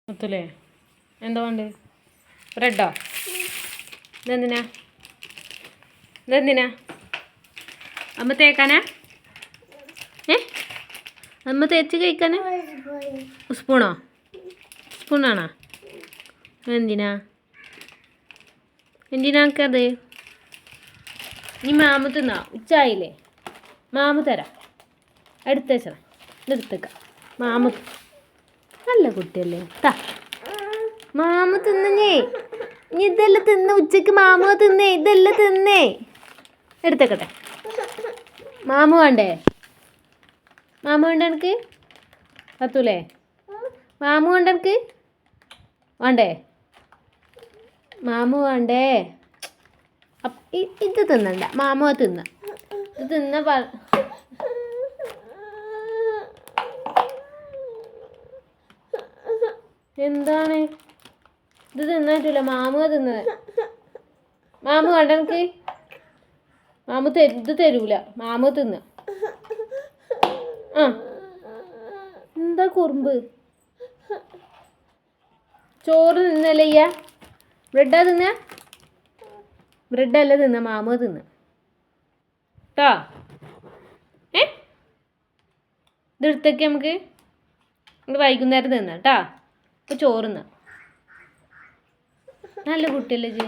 മുത്തല്ലേ എന്താ വേണ്ട ബ്രെഡോ ഇതെന്തിനാ ഇതെന്തിനാ അമ്മ തേക്കാനാ അമ്മ തേച്ച് കഴിക്കാനാ സ്പൂണോ സ്പൂണാണോ എന്തിനാ എന്തിനാക്കത് ഇനി മാമ തിന്നാ ഉച്ചായില്ലേ മാമ തരാം എടുത്തേച്ചാ എടുത്തേക്കാം മാമ നല്ല കുട്ടിയല്ലേ താ മാമ തിന്നേ ഇനി ഇതെല്ലാം തിന്ന് ഉച്ചക്ക് മാമ തിന്നേ ഇതെല്ലാം തിന്നേ എടുത്തേക്കട്ടെ മാമ വേണ്ടേ മാമ വേണ്ട എനിക്ക് പത്തൂലേ മാമ വേണ്ട എനിക്ക് വേണ്ടേ മാമ വേണ്ടേ ഇത് തിന്നണ്ട മാമ തിന്ന ഇത് തിന്ന എന്താണ് ഇത് തിന്നിട്ടില്ല മാമ തിന്നത് മാമ വേണ്ട എനിക്ക് മാമ ഇത് തരൂല മാമ തിന്ന ആ എന്താ കുറുമ്പ് ചോറ് തിന്നല്ലയ്യ ബ്രെഡാ തിന്ന ബ്രെഡല്ല തിന്ന മാമ തിന്ന കേട്ടോ ഇതെടുത്തേക്ക് നമുക്ക് വൈകുന്നേരം തിന്ന കേട്ടോ ഇപ്പോൾ ചോറുന്ന നല്ല കുട്ടിയല്ലേ ജി